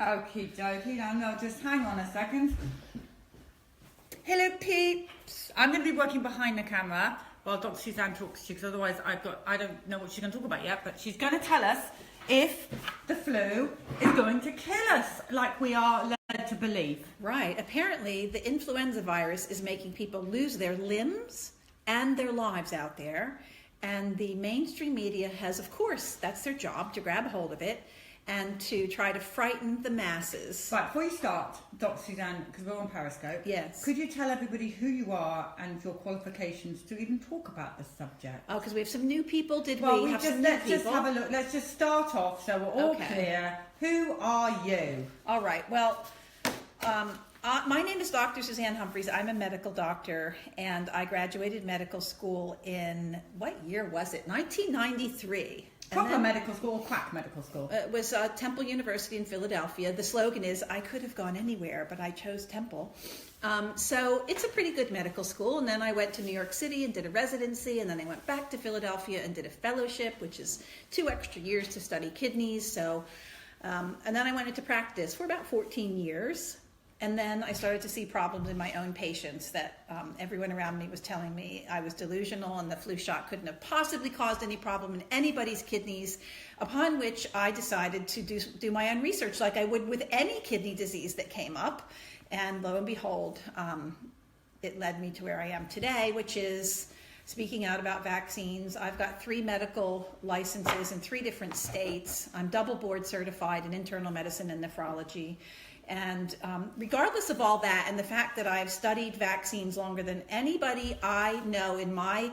Okie dokie, now just hang on a second. Hello peeps! I'm going to be working behind the camera while Dr. Suzanne talks to you, because otherwise I don't know what she's going to talk about yet, but she's going to tell us if the flu is going to kill us, like we are led to believe. Right. Apparently, the influenza virus is making people lose their limbs and their lives out there. And the mainstream media has, of course, that's their job, to grab a hold of it and to try to frighten the masses. Right, before you start, Dr. Suzanne, because we're on Periscope, yes, could you tell everybody who you are and your qualifications to even talk about this subject? Oh, because we have some new people, let's just have a look. Let's just start off so we're all clear. Who are you? All right, well, my name is Dr. Suzan Hamfris. I'm a medical doctor, and I graduated medical school in, what year was it? 1993. Proper medical school, quack medical school? It was Temple University in Philadelphia. The slogan is, I could have gone anywhere, but I chose Temple. So it's a pretty good medical school. And then I went to New York City and did a residency. And then I went back to Philadelphia and did a fellowship, which is 2 extra years to study kidneys. So, and then I went into practice for about 14 years. And then I started to see problems in my own patients that everyone around me was telling me I was delusional and the flu shot couldn't have possibly caused any problem in anybody's kidneys, upon which I decided to do my own research like I would with any kidney disease that came up. And lo and behold, it led me to where I am today, which is speaking out about vaccines. I've got 3 medical licenses in 3 different states. I'm double board certified in internal medicine and nephrology. And regardless of all that and the fact that I've studied vaccines longer than anybody I know in my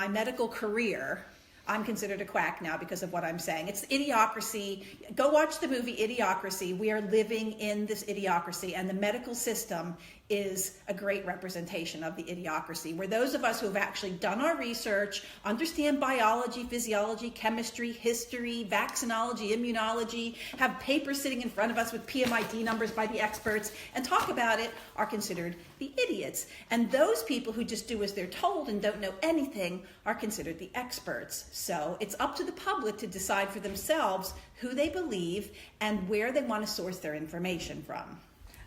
medical career, I'm considered a quack now because of what I'm saying. It's idiocracy. Go watch the movie Idiocracy. We are living in this idiocracy, and the medical system is a great representation of the idiocracy, where those of us who have actually done our research, understand biology, physiology, chemistry, history, vaccinology, immunology, have papers sitting in front of us with PMID numbers by the experts, and talk about it, are considered the idiots. And those people who just do as they're told and don't know anything are considered the experts. So it's up to the public to decide for themselves who they believe and where they want to source their information from.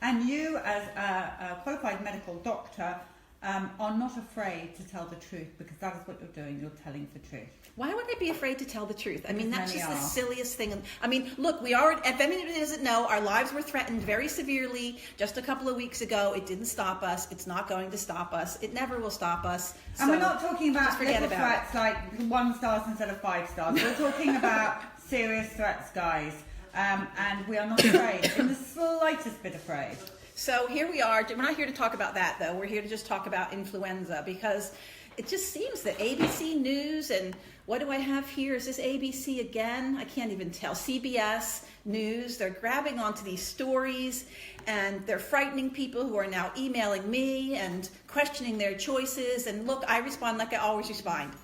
And you, as a qualified medical doctor, are not afraid to tell the truth, because that is what you're doing. You're telling the truth. Why would I be afraid to tell the truth? I mean, that's just the silliest thing. I mean, look, we are, if anybody doesn't know, our lives were threatened very severely just a couple of weeks ago. It didn't stop us. It's not going to stop us. It never will stop us. So and we're not talking about little threats like 1 stars instead of 5 stars. We're talking about serious threats, guys. And we are not afraid, in the slightest bit afraid. So here we are. We're not here to talk about that, though. We're here to just talk about influenza, because it just seems that ABC News, and what do I have here? Is this ABC again? I can't even tell. CBS News, they're grabbing onto these stories, and they're frightening people who are now emailing me and questioning their choices. And look, I respond like I always respond.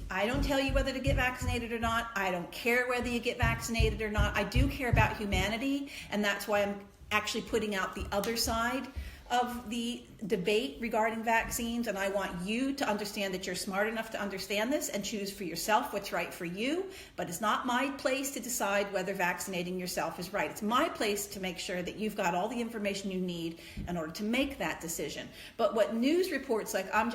I don't tell you whether to get vaccinated or not. I don't care whether you get vaccinated or not. I do care about humanity, and that's why I'm actually putting out the other side of the debate regarding vaccines. And I want you to understand that you're smart enough to understand this and choose for yourself what's right for you. But it's not my place to decide whether vaccinating yourself is right. It's my place to make sure that you've got all the information you need in order to make that decision. But what news reports like I'm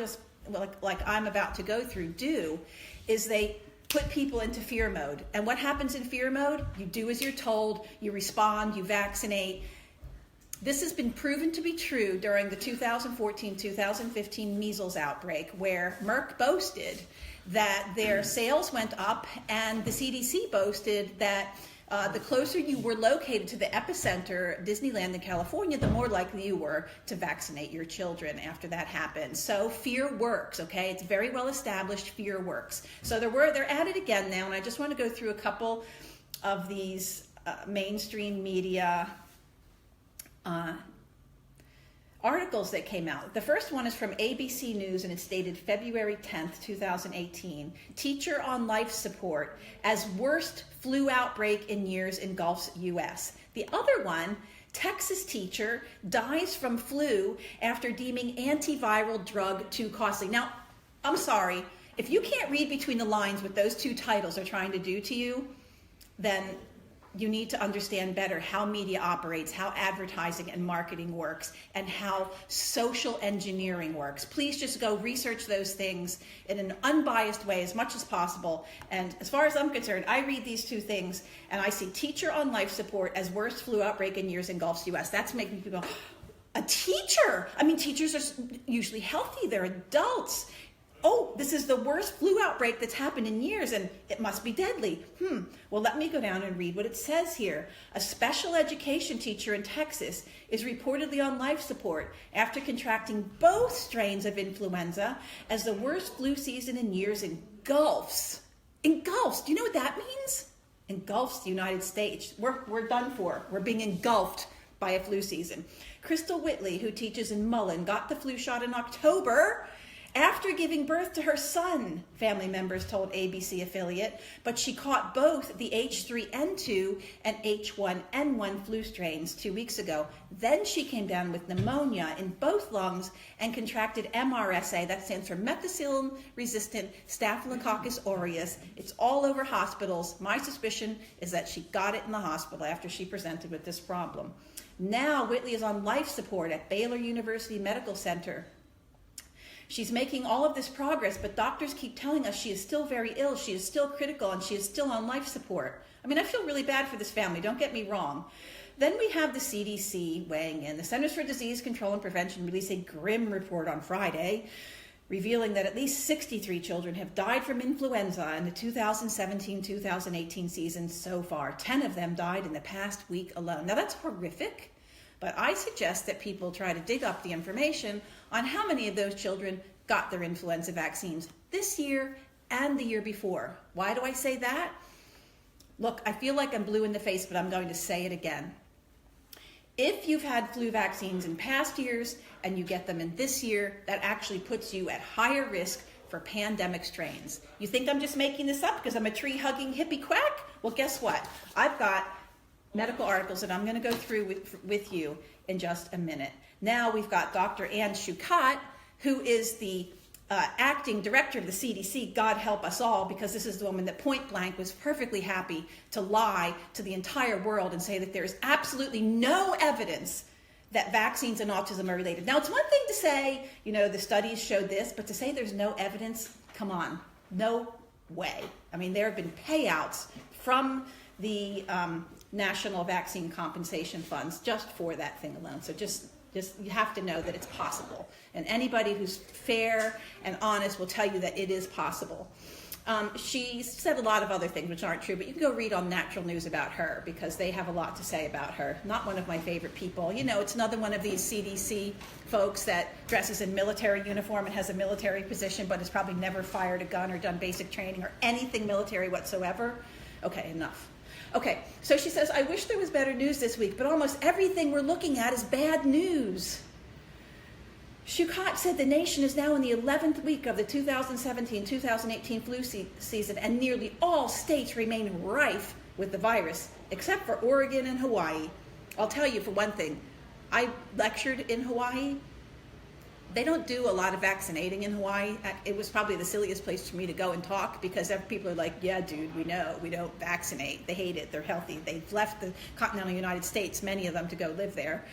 about to go through do is they put people into fear mode. And what happens in fear mode? You do as you're told, you respond, you vaccinate. This has been proven to be true during the 2014-2015 measles outbreak, where Merck boasted that their sales went up, and the CDC boasted that the closer you were located to the epicenter, Disneyland in California, the more likely you were to vaccinate your children after that happened. So fear works, okay? It's very well established, fear works. So they're at it again now, and I just want to go through a couple of these mainstream media articles that came out. The first one is from ABC News, and it's dated February 10th, 2018. Teacher on life support as worst flu outbreak in years engulfs U.S. The other one, Texas teacher dies from flu after deeming antiviral drug too costly. Now, I'm sorry, if you can't read between the lines what those 2 titles are trying to do to you, then you need to understand better how media operates, how advertising and marketing works, and how social engineering works. Please just go research those things in an unbiased way as much as possible. And as far as I'm concerned, I read these two things and I see teacher on life support as worst flu outbreak in years engulfs US. That's making people go, a teacher? I mean, teachers are usually healthy, they're adults. Oh, this is the worst flu outbreak that's happened in years, and it must be deadly. Well, let me go down and read what it says here. A special education teacher in Texas is reportedly on life support after contracting both strains of influenza as the worst flu season in years engulfs. Engulfs, do you know what that means? Engulfs the United States. We're done for. We're being engulfed by a flu season. Crystal Whitley, who teaches in Mullen, got the flu shot in October after giving birth to her son, family members told ABC affiliate, but she caught both the H3N2 and H1N1 flu strains 2 weeks ago. Then she came down with pneumonia in both lungs and contracted MRSA, that stands for methicillin-resistant Staphylococcus aureus. It's all over hospitals. My suspicion is that she got it in the hospital after she presented with this problem. Now Whitley is on life support at Baylor University Medical Center. She's making all of this progress, but doctors keep telling us she is still very ill, she is still critical, and she is still on life support. I mean, I feel really bad for this family, don't get me wrong. Then we have the CDC weighing in. The Centers for Disease Control and Prevention released a grim report on Friday, revealing that at least 63 children have died from influenza in the 2017-2018 season so far. 10 of them died in the past week alone. Now that's horrific, but I suggest that people try to dig up the information on how many of those children got their influenza vaccines this year and the year before. Why do I say that? Look, I feel like I'm blue in the face, but I'm going to say it again. If you've had flu vaccines in past years and you get them in this year, that actually puts you at higher risk for pandemic strains. You think I'm just making this up because I'm a tree-hugging hippie quack? Well, guess what? I've got medical articles that I'm going to go through with you in just a minute. Now we've got Dr. Anne Shukat, who is the acting director of the CDC, God help us all, because this is the woman that point blank was perfectly happy to lie to the entire world and say that there is absolutely no evidence that vaccines and autism are related. Now, it's one thing to say, you know, the studies showed this, but to say there's no evidence, come on, no way. I mean, there have been payouts from the National Vaccine Compensation Funds just for that thing alone. So just you have to know that it's possible. And anybody who's fair and honest will tell you that it is possible. She said a lot of other things which aren't true, but you can go read on Natural News about her because they have a lot to say about her. Not one of my favorite people. You know, it's another one of these CDC folks that dresses in military uniform and has a military position, but has probably never fired a gun or done basic training or anything military whatsoever. Okay, enough. Okay, so she says, I wish there was better news this week, but almost everything we're looking at is bad news. Shukat said the nation is now in the 11th week of the 2017-2018 flu season, and nearly all states remain rife with the virus, except for Oregon and Hawaii. I'll tell you for one thing, I lectured in Hawaii. They don't do a lot of vaccinating in Hawaii. It was probably the silliest place for me to go and talk because people are like, yeah, dude, we know, we don't vaccinate. They hate it, they're healthy. They've left the continental United States, many of them, to go live there.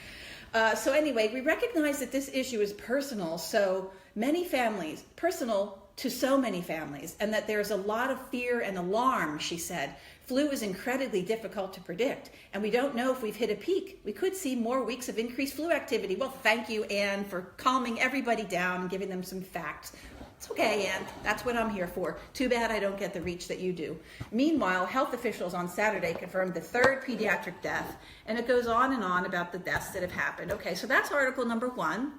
So anyway, we recognize that this issue is personal, so many families, personal to so many families, and that there's a lot of fear and alarm, she said. Flu is incredibly difficult to predict, and we don't know if we've hit a peak. We could see more weeks of increased flu activity. Well, thank you, Anne, for calming everybody down and giving them some facts. It's okay, Anne. That's what I'm here for. Too bad I don't get the reach that you do. Meanwhile, health officials on Saturday confirmed the third pediatric death, and it goes on and on about the deaths that have happened. Okay, so that's article number 1.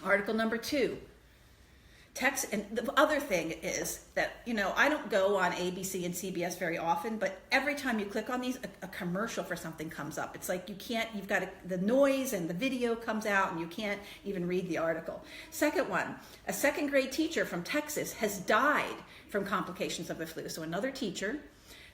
Article number 2. And the other thing is that, you know, I don't go on ABC and CBS very often, but every time you click on these, a commercial for something comes up. It's like you've got the noise and the video comes out and you can't even read the article. Second one, a second grade teacher from Texas has died from complications of the flu. So another teacher,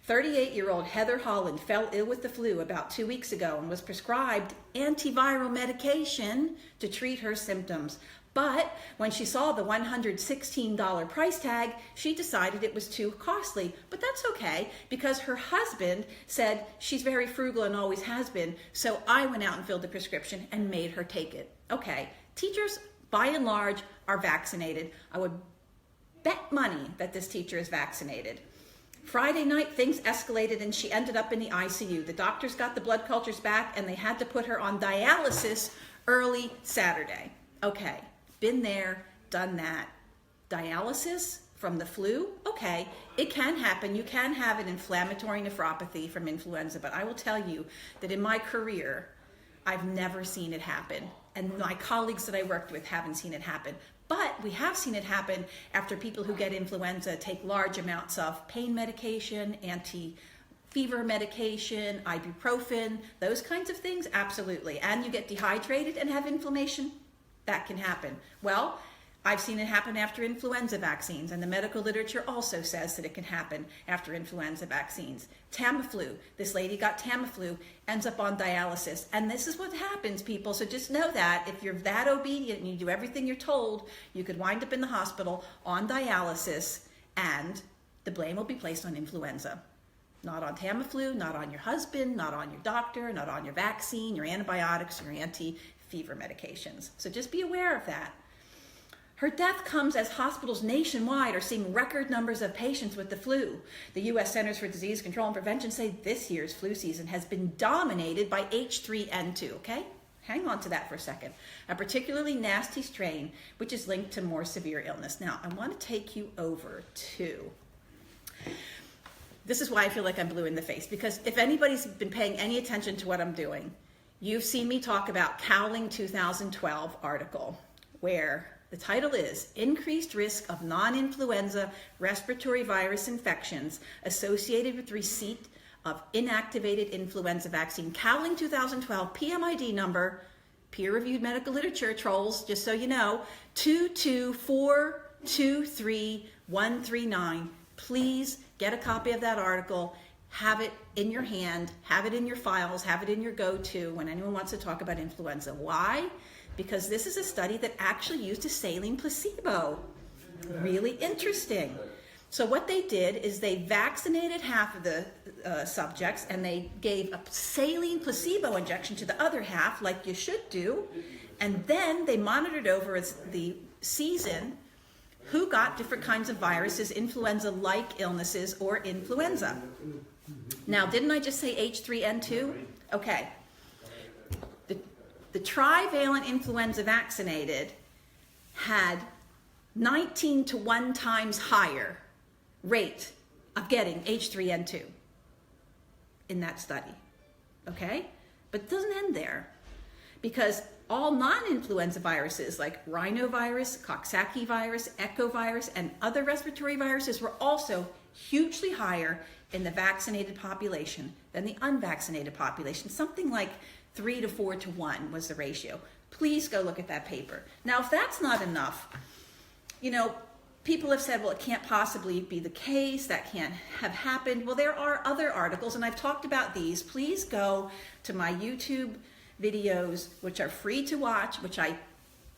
38-year-old Heather Holland, fell ill with the flu about 2 weeks ago and was prescribed antiviral medication to treat her symptoms. But when she saw the $116 price tag, she decided it was too costly. But that's okay, because her husband said she's very frugal and always has been. So I went out and filled the prescription and made her take it. Okay, teachers, by and large, are vaccinated. I would bet money that this teacher is vaccinated. Friday night, things escalated and she ended up in the ICU. The doctors got the blood cultures back and they had to put her on dialysis early Saturday. Okay. Been there, done that. Dialysis from the flu? Okay, it can happen. You can have an inflammatory nephropathy from influenza, but I will tell you that in my career, I've never seen it happen. And my colleagues that I worked with haven't seen it happen. But we have seen it happen after people who get influenza take large amounts of pain medication, anti-fever medication, ibuprofen, those kinds of things, absolutely. And you get dehydrated and have inflammation. That can happen. Well, I've seen it happen after influenza vaccines, and the medical literature also says that it can happen after influenza vaccines. Tamiflu, this lady got Tamiflu, ends up on dialysis, and this is what happens, people, so just know that if you're that obedient and you do everything you're told, you could wind up in the hospital on dialysis, and the blame will be placed on influenza. Not on Tamiflu, not on your husband, not on your doctor, not on your vaccine, your antibiotics, your anti-fever medications. So just be aware of that. Her death comes as hospitals nationwide are seeing record numbers of patients with the flu. The U.S. Centers for Disease Control and Prevention say this year's flu season has been dominated by H3N2, okay? Hang on to that for a second. A particularly nasty strain, which is linked to more severe illness. Now, I want to take you over to... This is why I feel like I'm blue in the face, because if anybody's been paying any attention to what I'm doing, you've seen me talk about Cowling 2012 article, where the title is Increased Risk of Non-Influenza Respiratory Virus Infections Associated with Receipt of Inactivated Influenza Vaccine. Cowling 2012, PMID number, peer-reviewed medical literature, trolls, just so you know, 2242339. Please get a copy of that article, have it in your hand, have it in your files, have it in your go-to when anyone wants to talk about influenza. Why? Because this is a study that actually used a saline placebo. Really interesting. So what they did is they vaccinated half of the subjects and they gave a saline placebo injection to the other half, like you should do, and then they monitored over the season who got different kinds of viruses, influenza-like illnesses, or influenza. Now, didn't I just say H3N2? Okay. The trivalent influenza vaccinated had 19 to 1 times higher rate of getting H3N2 in that study. Okay? But it doesn't end there, because all non-influenza viruses like rhinovirus, Coxsackie virus, echovirus, and other respiratory viruses were also hugely higher in the vaccinated population than the unvaccinated population. Something like 3 to 4 to 1 was the ratio. Please go look at that paper. Now, if that's not enough, people have said, well, it can't possibly be the case, that can't have happened. Well, there are other articles, and I've talked about these. Please go to my YouTube videos, which are free to watch, which I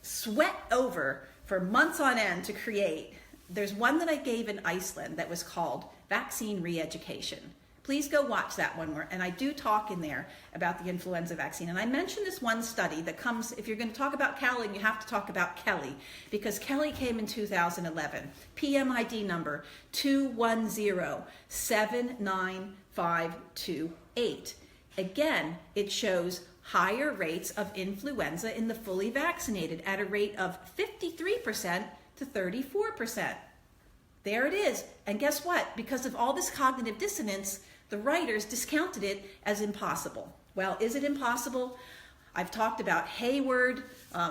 sweat over for months on end to create. There's one that I gave in Iceland that was called Vaccine Re-Education. Please go watch that one, and I do talk in there about the influenza vaccine. And I mentioned this one study that comes, if you're going to talk about Cowling, you have to talk about Kelly, because Kelly came in 2011. PMID number 210-79528. Again, it shows higher rates of influenza in the fully vaccinated at a rate of 53% to 34%. There it is. And guess what? Because of all this cognitive dissonance, the writers discounted it as impossible. Well, is it impossible? I've talked about Hayward,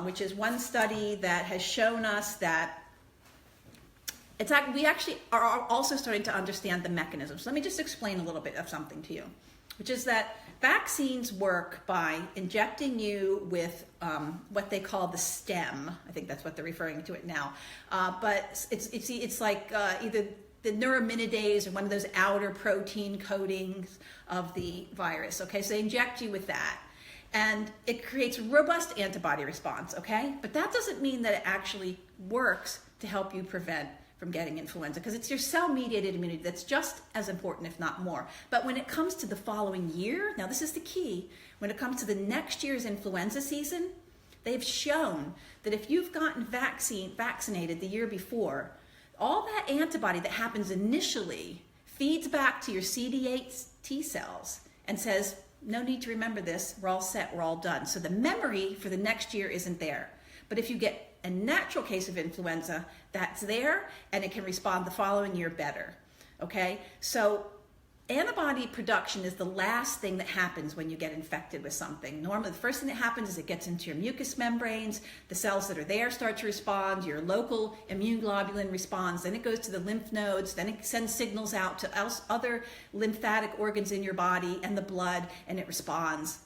which is one study that has shown us that we actually are also starting to understand the mechanisms. Let me just explain a little bit of something to you, which is that vaccines work by injecting you with what they call the stem. I think that's what they're referring to it now. But it's like either the neuraminidase or one of those outer protein coatings of the virus. Okay, so they inject you with that. And it creates robust antibody response, okay? But that doesn't mean that it actually works to help you prevent from getting influenza, because it's your cell-mediated immunity that's just as important, if not more. But when it comes to the following year, now this is the key, when it comes to the next year's influenza season, they've shown that if you've gotten vaccinated the year before, all that antibody that happens initially feeds back to your CD8 T cells and says, no need to remember this, we're all set, we're all done. So the memory for the next year isn't there. But if you get a natural case of influenza, that's there, and it can respond the following year better, okay? So antibody production is the last thing that happens when you get infected with something. Normally, the first thing that happens is it gets into your mucous membranes, the cells that are there start to respond, your local immune globulin responds, then it goes to the lymph nodes, then it sends signals out to other lymphatic organs in your body and the blood, and it responds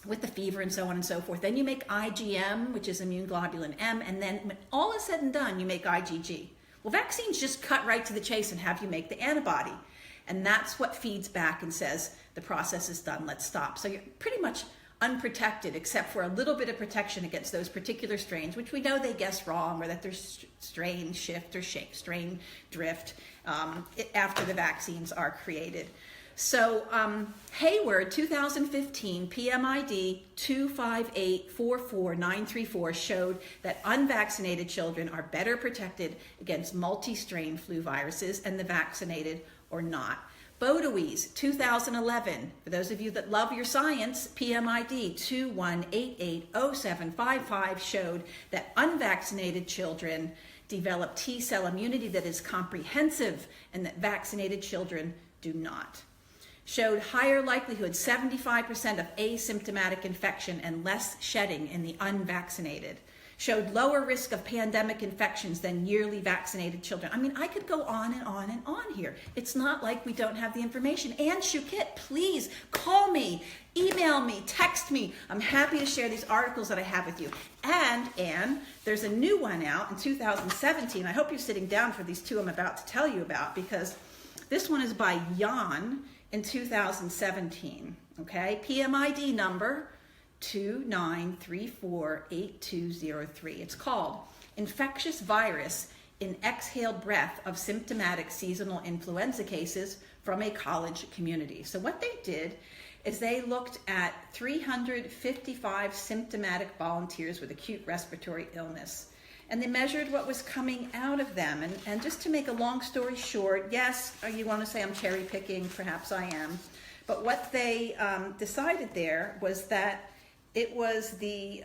with the fever and so on and so forth. Then you make IgM, which is immune globulin M, and then when all is said and done, you make IgG. Well, vaccines just cut right to the chase and have you make the antibody. And that's what feeds back and says, the process is done, let's stop. So you're pretty much unprotected, except for a little bit of protection against those particular strains, which we know they guess wrong, or that there's strain shift or strain drift after the vaccines are created. So Hayward, 2015, PMID 25844-934 showed that unvaccinated children are better protected against multi-strain flu viruses and the vaccinated or not. Bodewees, 2011, for those of you that love your science, PMID 21880755 showed that unvaccinated children develop T-cell immunity that is comprehensive and that vaccinated children do not. Showed higher likelihood, 75% of asymptomatic infection and less shedding in the unvaccinated. Showed lower risk of pandemic infections than yearly vaccinated children. I mean, I could go on and on and on here. It's not like we don't have the information. Anne Shukit, please call me, email me, text me. I'm happy to share these articles that I have with you. And Anne, there's a new one out in 2017. I hope you're sitting down for these two I'm about to tell you about, because this one is by Jan in 2017, okay? PMID number 29348203. It's called Infectious Virus in Exhaled Breath of Symptomatic Seasonal Influenza Cases from a College Community. So what they did is they looked at 355 symptomatic volunteers with acute respiratory illness, and they measured what was coming out of them. And just to make a long story short, yes, you want to say I'm cherry picking, perhaps I am, but what they decided there was that it was the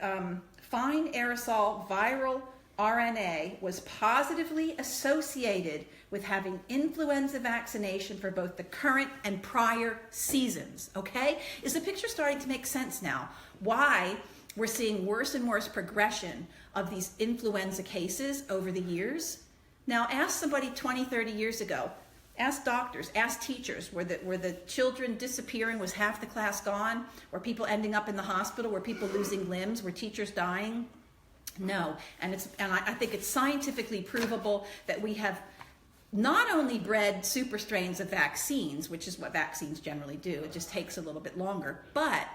fine aerosol viral RNA was positively associated with having influenza vaccination for both the current and prior seasons, okay? Is the picture starting to make sense now? Why we're seeing worse and worse progression of these influenza cases over the years? Now, ask somebody 20, 30 years ago. Ask doctors, ask teachers, were the children disappearing? Was half the class gone? Were people ending up in the hospital? Were people losing limbs? Were teachers dying? No, and I think it's scientifically provable that we have not only bred super strains of vaccines, which is what vaccines generally do, it just takes a little bit longer, but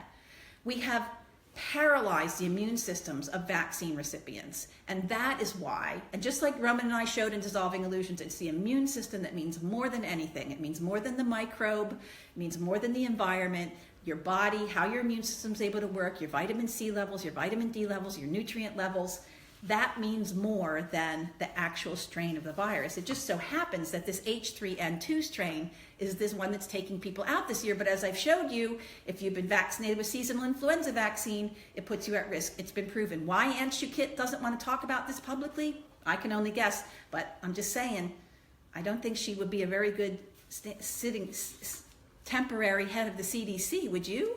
we have paralyzed the immune systems of vaccine recipients. And that is why, and just like Roman and I showed in Dissolving Illusions, it's the immune system that means more than anything. It means more than the microbe, it means more than the environment, your body, how your immune system's able to work, your vitamin C levels, your vitamin D levels, your nutrient levels. That means more than the actual strain of the virus. It just so happens that this H3N2 strain is this one that's taking people out this year. But as I've showed you, if you've been vaccinated with seasonal influenza vaccine, it puts you at risk. It's been proven. Why Anne Shukit doesn't want to talk about this publicly, I can only guess. But I'm just saying, I don't think she would be a very good temporary head of the CDC, would you?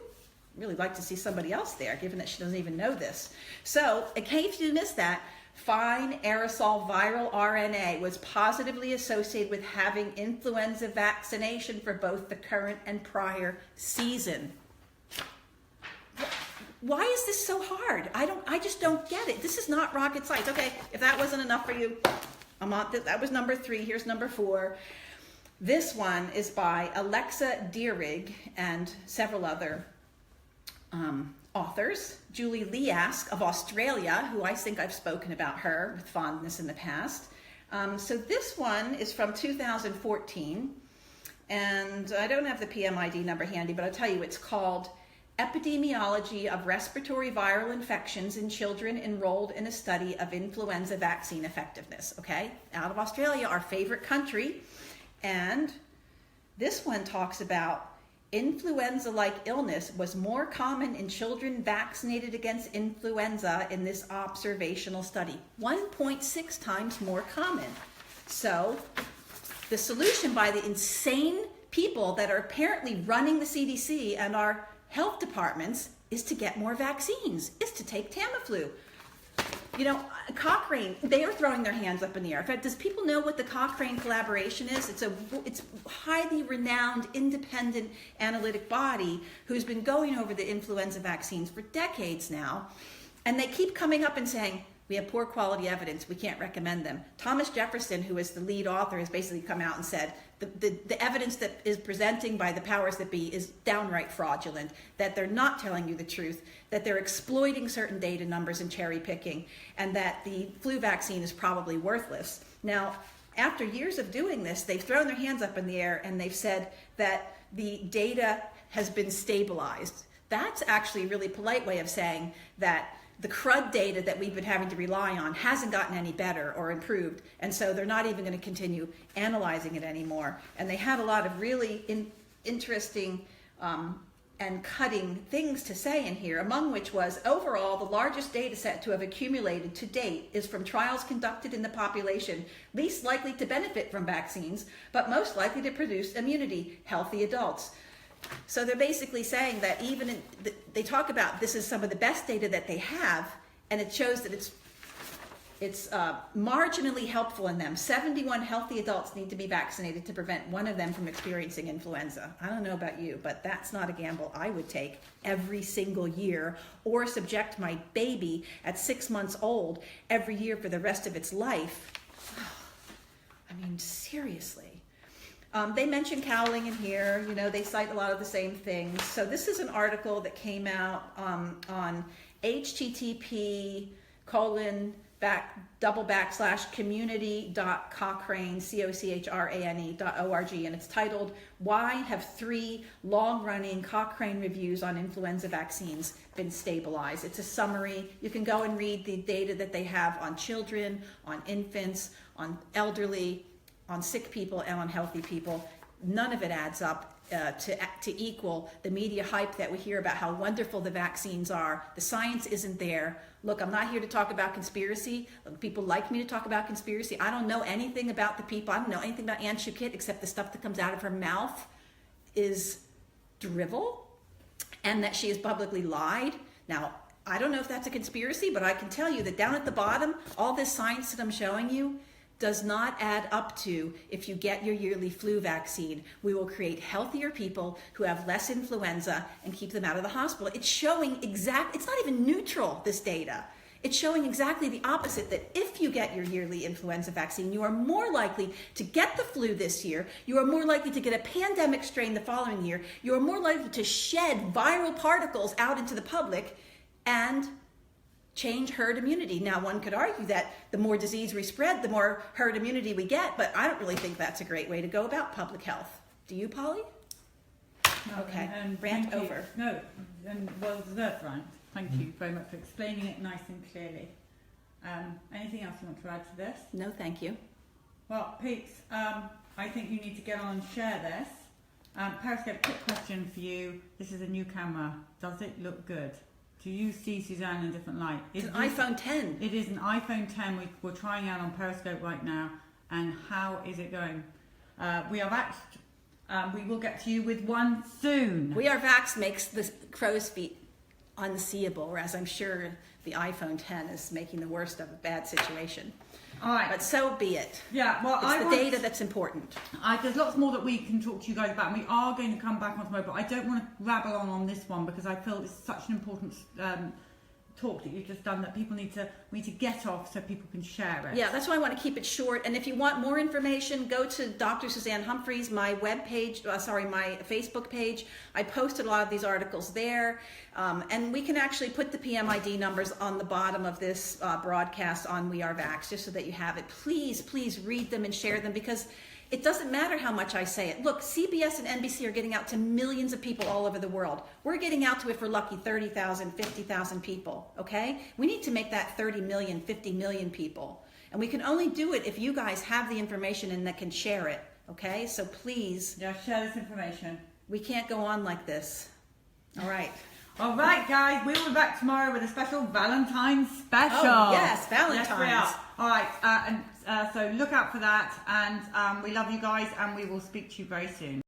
Really like to see somebody else there, given that she doesn't even know this. So, in case you missed that, fine aerosol viral RNA was positively associated with having influenza vaccination for both the current and prior season. Why is this so hard? I just don't get it. This is not rocket science. Okay, if that wasn't enough for you, that was number 3. Here's number 4. This one is by Alexa Dierig and several other authors. Julie Liask of Australia, who I think I've spoken about her with fondness in the past. So this one is from 2014, and I don't have the PMID number handy, but I'll tell you, it's called Epidemiology of Respiratory Viral Infections in Children Enrolled in a Study of Influenza Vaccine Effectiveness, okay? Out of Australia, our favorite country. And this one talks about influenza-like illness was more common in children vaccinated against influenza in this observational study. 1.6 times more common. So the solution by the insane people that are apparently running the CDC and our health departments is to get more vaccines, is to take Tamiflu. You know, Cochrane, they are throwing their hands up in the air. In fact, does people know what the Cochrane collaboration is? It's highly renowned, independent analytic body who's been going over the influenza vaccines for decades now. And they keep coming up and saying, we have poor quality evidence, we can't recommend them. Thomas Jefferson, who is the lead author, has basically come out and said the evidence that is presenting by the powers that be is downright fraudulent, that they're not telling you the truth, that they're exploiting certain data numbers and cherry picking, and that the flu vaccine is probably worthless. Now, after years of doing this, they've thrown their hands up in the air and they've said that the data has been stabilized. That's actually a really polite way of saying that the crud data that we've been having to rely on hasn't gotten any better or improved, and so they're not even going to continue analyzing it anymore. And they had a lot of really interesting and cutting things to say in here, among which was, overall, the largest data set to have accumulated to date is from trials conducted in the population least likely to benefit from vaccines, but most likely to produce immunity, healthy adults. So they're basically saying that they talk about this is some of the best data that they have, and it shows that it's marginally helpful in them. 71 healthy adults need to be vaccinated to prevent one of them from experiencing influenza. I don't know about you, but that's not a gamble I would take every single year, or subject my baby at 6 months old every year for the rest of its life. I mean, seriously. They mention cowling in here. You know, they cite a lot of the same things. So this is an article that came out on http://community.cochrane.org, and it's titled, Why Have 3 Long-Running Cochrane Reviews on Influenza Vaccines Been Stabilized? It's a summary. You can go and read the data that they have on children, on infants, on elderly, on sick people, and on healthy people. None of it adds up to equal the media hype that we hear about how wonderful the vaccines are. The science isn't there. Look, I'm not here to talk about conspiracy. People like me to talk about conspiracy. I don't know anything about the people. I don't know anything about Ann Shukit except the stuff that comes out of her mouth is drivel, and that she has publicly lied. Now, I don't know if that's a conspiracy, but I can tell you that down at the bottom, all this science that I'm showing you does not add up to, if you get your yearly flu vaccine, we will create healthier people who have less influenza and keep them out of the hospital. It's showing it's not even neutral, this data. It's showing exactly the opposite, that if you get your yearly influenza vaccine, you are more likely to get the flu this year, you are more likely to get a pandemic strain the following year, you are more likely to shed viral particles out into the public and change herd immunity. Now, one could argue that the more disease we spread, the more herd immunity we get, but I don't really think that's a great way to go about public health. Do you, Polly? No, okay, and rant over. No, and well deserved rant. Thank you very much for explaining it nice and clearly. Anything else you want to add to this? No, thank you. Well, peeps, I think you need to get on and share this. Periscope, quick question for you. This is a new camera. Does it look good? Do you see Suzanne in a different light? It's an iPhone 10. It is an iPhone 10 we're trying out on Periscope right now. And how is it going? We are vaxxed. We will get to you with one soon. We Are Vaxxed makes the crow's feet unseeable, whereas I'm sure the iPhone 10 is making the worst of a bad situation. All right. But so be it. Yeah, well, it's the data that's important. There's lots more that we can talk to you guys about, and we are going to come back onto mobile. I don't want to rabble on this one because I feel it's such an important talk that you've just done that people need to get off so people can share it. Yeah, that's why I want to keep it short. And if you want more information, go to Dr. Suzan Hamfris, my my Facebook page. I posted a lot of these articles there. And we can actually put the PMID numbers on the bottom of this broadcast on We Are Vax, just so that you have it. Please, please read them and share them, because it doesn't matter how much I say it. Look, CBS and NBC are getting out to millions of people all over the world. We're getting out to, if we're lucky, 30,000, 50,000 people, okay? We need to make that 30 million, 50 million people. And we can only do it if you guys have the information and that can share it, okay? So please. Yeah, share this information. We can't go on like this. All right. All right, guys, we will be back tomorrow with a special Valentine's special. Oh, yes, Valentine's. Yes, we are. All right, so look out for that, and we love you guys, and we will speak to you very soon.